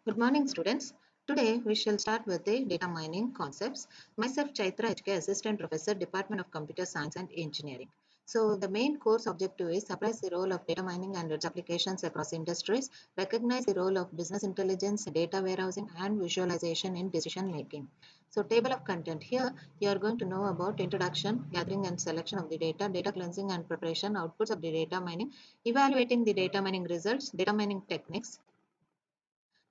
Good morning, students. Today we shall start with the data mining concepts. Myself, Chaitra HK, Assistant Professor, Department of Computer Science and Engineering. So, the main course objective is suppress the role of data mining and its applications across industries, recognize the role of business intelligence, data warehousing, and visualization in decision making. So, table of content here you are going to know about introduction, gathering and selection of the data cleansing and preparation, outputs of the data mining, evaluating the data mining results, data mining techniques.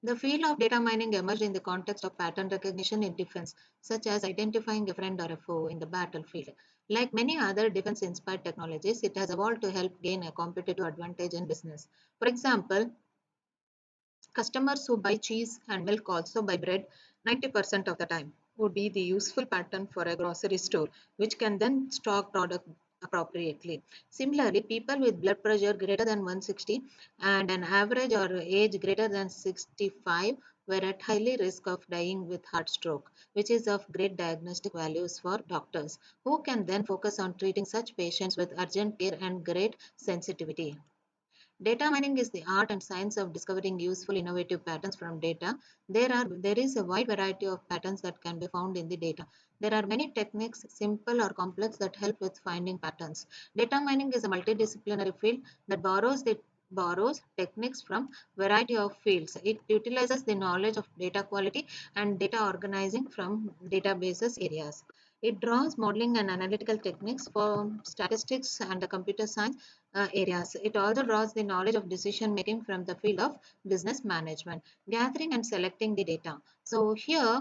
The field of data mining emerged in the context of pattern recognition in defense, such as identifying a friend or a foe in the battlefield. Like many other defense inspired technologies, it has evolved to help gain a competitive advantage in business. For example, customers who buy cheese and milk also buy bread 90% of the time would be the useful pattern for a grocery store, which can then stock product appropriately. Similarly, people with blood pressure greater than 160 and an average or age greater than 65 were at highly risk of dying with heart stroke, which is of great diagnostic values for doctors, who can then focus on treating such patients with urgent care and great sensitivity. Data mining is the art and science of discovering useful innovative patterns from data. There is a wide variety of patterns that can be found in the data. There are many techniques, simple or complex, that help with finding patterns. Data mining is a multidisciplinary field that borrows techniques from variety of fields. It utilizes the knowledge of data quality and data organizing from databases areas. It draws modeling and analytical techniques for statistics and the computer science areas. It also draws the knowledge of decision making from the field of business management, gathering and selecting the data. So here,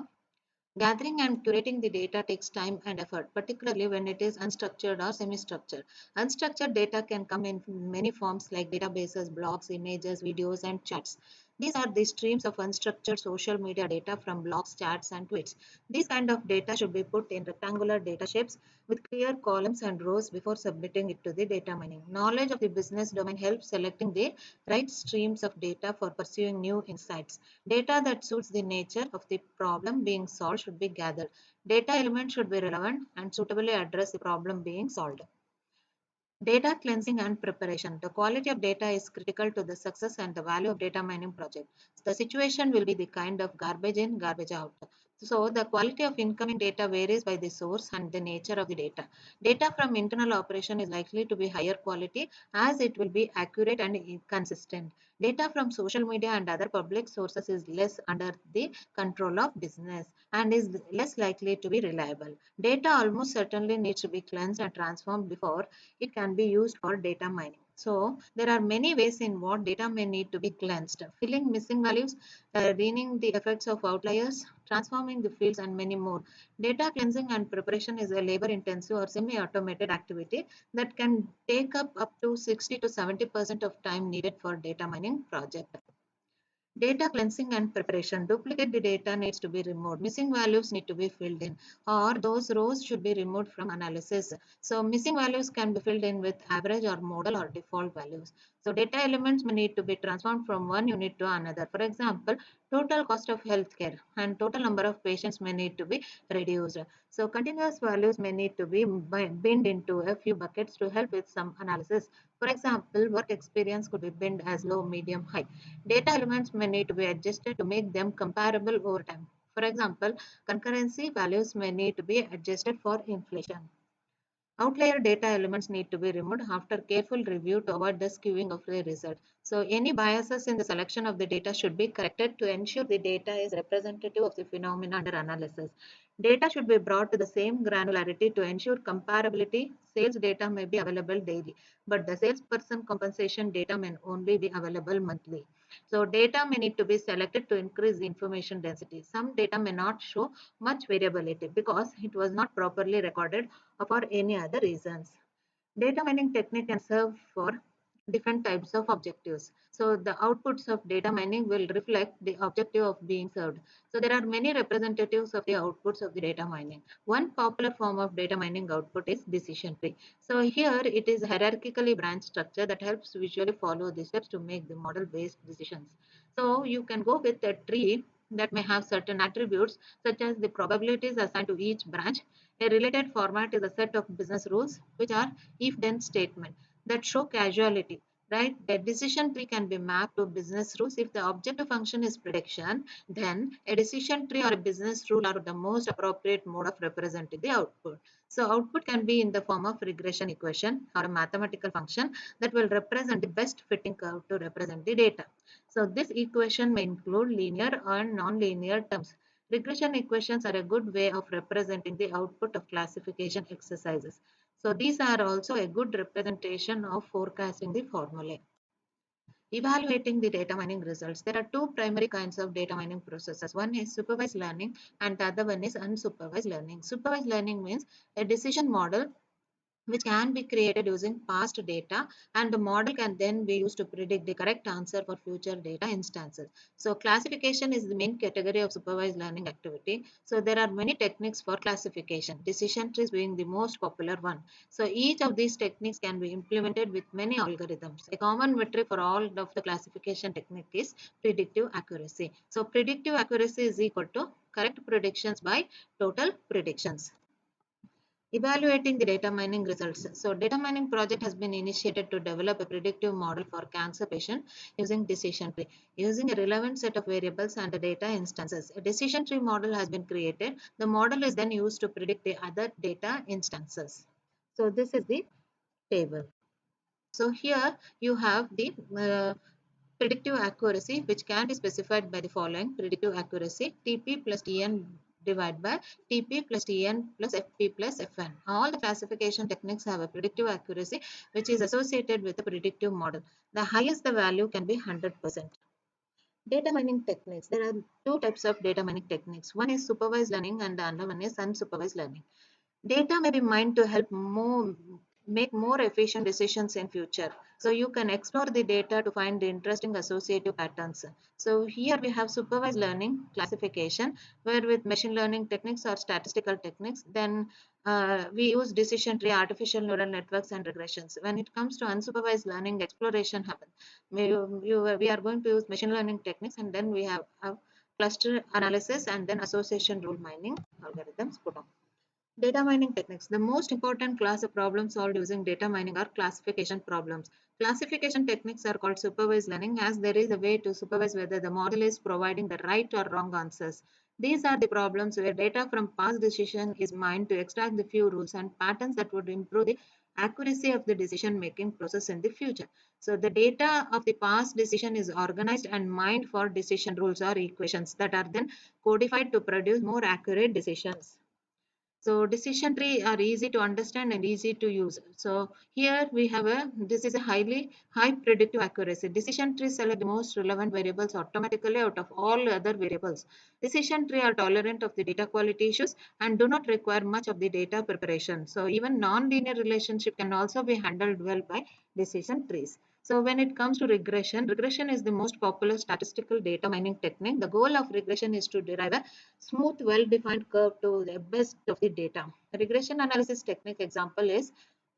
gathering and curating the data takes time and effort, particularly when it is unstructured or semi-structured. Unstructured data can come in many forms like databases, blogs, images, videos, and chats. These are the streams of unstructured social media data from blogs, chats, and tweets. These kind of data should be put in rectangular data shapes with clear columns and rows before submitting it to the data mining. Knowledge of the business domain helps selecting the right streams of data for pursuing new insights. Data that suits the nature of the problem being solved should be gathered. Data elements should be relevant and suitably address the problem being solved. Data cleansing and preparation. The quality of data is critical to the success and the value of data mining project. The situation will be the kind of garbage in, garbage out. So the quality of incoming data varies by the source and the nature of the data. Data from internal operation is likely to be higher quality as it will be accurate and consistent. Data from social media and other public sources is less under the control of business and is less likely to be reliable. Data almost certainly needs to be cleansed and transformed before it can be used for data mining. So there are many ways in what data may need to be cleansed. Filling missing values, reading the effects of outliers, transforming the fields, and many more. Data cleansing and preparation is a labor-intensive or semi-automated activity that can take up to 60 to 70% of time needed for data mining project. Data cleansing and preparation. Duplicate the data needs to be removed. Missing values need to be filled in, or those rows should be removed from analysis. So missing values can be filled in with average or model or default values. So data elements may need to be transformed from one unit to another. For example, total cost of healthcare and total number of patients may need to be reduced. So continuous values may need to be binned into a few buckets to help with some analysis. For example, work experience could be binned as low, medium, high. Data elements may need to be adjusted to make them comparable over time. For example, concurrency values may need to be adjusted for inflation. Outlier data elements need to be removed after careful review to avoid the skewing of the result. So any biases in the selection of the data should be corrected to ensure the data is representative of the phenomena under analysis. Data should be brought to the same granularity to ensure comparability. Sales data may be available daily, but the salesperson compensation data may only be available monthly. So data may need to be selected to increase the information density. Some data may not show much variability because it was not properly recorded or for any other reasons. Data mining technique can serve for different types of objectives. So the outputs of data mining will reflect the objective of being served. So there are many representatives of the outputs of the data mining. One popular form of data mining output is decision tree. So here it is hierarchically branched structure that helps visually follow the steps to make the model based decisions. So you can go with a tree that may have certain attributes such as the probabilities assigned to each branch. A related format is a set of business rules which are if then statement that show causality. right? The decision tree can be mapped to business rules. If the objective function is prediction, then a decision tree or a business rule are the most appropriate mode of representing the output. So output can be in the form of regression equation or a mathematical function that will represent the best fitting curve to represent the data. So this equation may include linear and non-linear terms. Regression equations are a good way of representing the output of classification exercises. So these are also a good representation of forecasting the formulae. Evaluating the data mining results. There are two primary kinds of data mining processes. One is supervised learning and the other one is unsupervised learning. Supervised learning means a decision model which can be created using past data, and the model can then be used to predict the correct answer for future data instances. So classification is the main category of supervised learning activity. So there are many techniques for classification, decision trees being the most popular one. So each of these techniques can be implemented with many algorithms. A common metric for all of the classification technique is predictive accuracy. So predictive accuracy is equal to correct predictions by total predictions. Evaluating the data mining results. So data mining project has been initiated to develop a predictive model for cancer patient using decision tree. Using a relevant set of variables and the data instances, a decision tree model has been created. The model is then used to predict the other data instances. So this is the table. So here you have the predictive accuracy, which can be specified by the following. Predictive accuracy, TP plus TN divided by TP plus TN plus FP plus FN. All the classification techniques have a predictive accuracy which is associated with the predictive model. The highest the value can be 100%. Data mining techniques. There are two types of data mining techniques. One is supervised learning and the other one is unsupervised learning. Data may be mined to help make more efficient decisions in future. So you can explore the data to find the interesting associative patterns. So here we have supervised learning classification, where with machine learning techniques or statistical techniques, then we use decision tree, artificial neural networks, and regressions. When it comes to unsupervised learning, exploration happens. We are going to use machine learning techniques, and then we have cluster analysis and then association rule mining algorithms put on. Data mining techniques. The most important class of problems solved using data mining are classification problems. Classification techniques are called supervised learning as there is a way to supervise whether the model is providing the right or wrong answers. These are the problems where data from past decision is mined to extract the few rules and patterns that would improve the accuracy of the decision making process in the future. So the data of the past decision is organized and mined for decision rules or equations that are then codified to produce more accurate decisions. So decision tree are easy to understand and easy to use. So here we have this is a high predictive accuracy. Decision trees select the most relevant variables automatically out of all other variables. Decision tree are tolerant of the data quality issues and do not require much of the data preparation. So even non-linear relationship can also be handled well by decision trees. So when it comes to regression, regression is the most popular statistical data mining technique. The goal of regression is to derive a smooth, well-defined curve to the best of the data. A regression analysis technique example is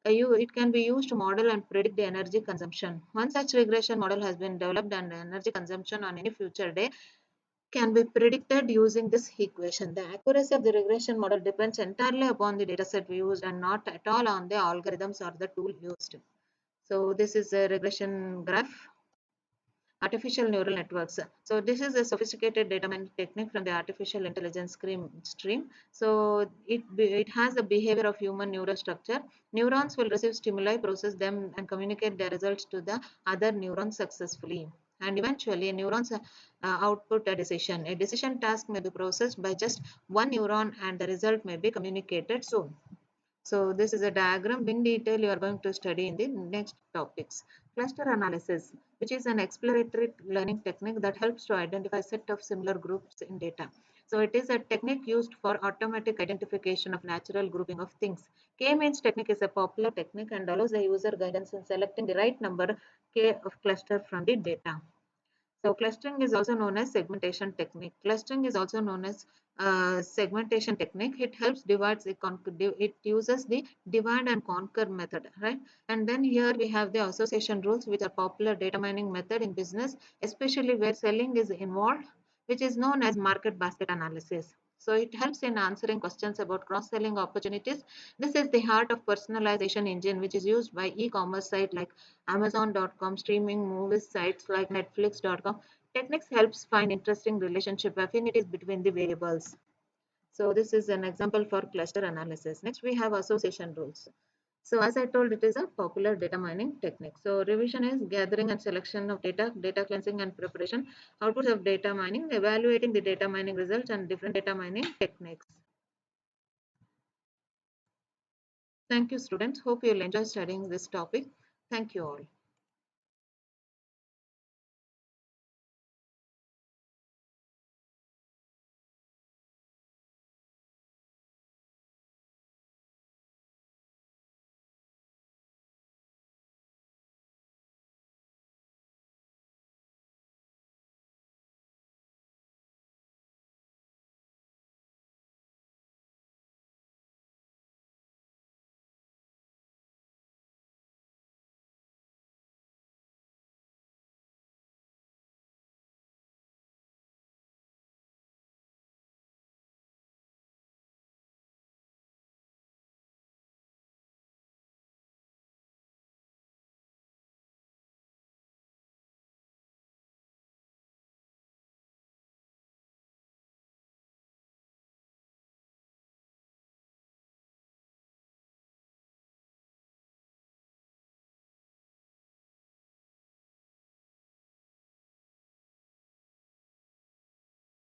it can be used to model and predict the energy consumption. One such regression model has been developed and the energy consumption on any future day can be predicted using this equation. The accuracy of the regression model depends entirely upon the dataset we used and not at all on the algorithms or the tool used. So this is a regression graph. Artificial neural networks. So this is a sophisticated data mining technique from the artificial intelligence stream. So it has the behavior of human neural structure. Neurons will receive stimuli, process them, and communicate their results to the other neurons successfully. And eventually, neurons output a decision. A decision task may be processed by just one neuron, and the result may be communicated soon. So this is a diagram in detail you are going to study in the next topics. Cluster analysis, which is an exploratory learning technique that helps to identify a set of similar groups in data. So it is a technique used for automatic identification of natural grouping of things. K-means technique is a popular technique and allows the user guidance in selecting the right number K of cluster from the data. So clustering is also known as segmentation technique. Clustering is also known as segmentation technique. It helps divides the it uses the divide and conquer method, right? And then here we have the association rules, which are popular data mining method in business, especially where selling is involved, which is known as market basket analysis. So it helps in answering questions about cross-selling opportunities. This is the heart of personalization engine, which is used by e-commerce sites like Amazon.com, streaming movies sites like Netflix.com. Techniques helps find interesting relationship affinities between the variables. So this is an example for cluster analysis. Next, we have association rules. So as I told, it is a popular data mining technique. So revision is gathering and selection of data, data cleansing and preparation, outputs of data mining, evaluating the data mining results and different data mining techniques. Thank you, students. Hope you'll enjoy studying this topic. Thank you all.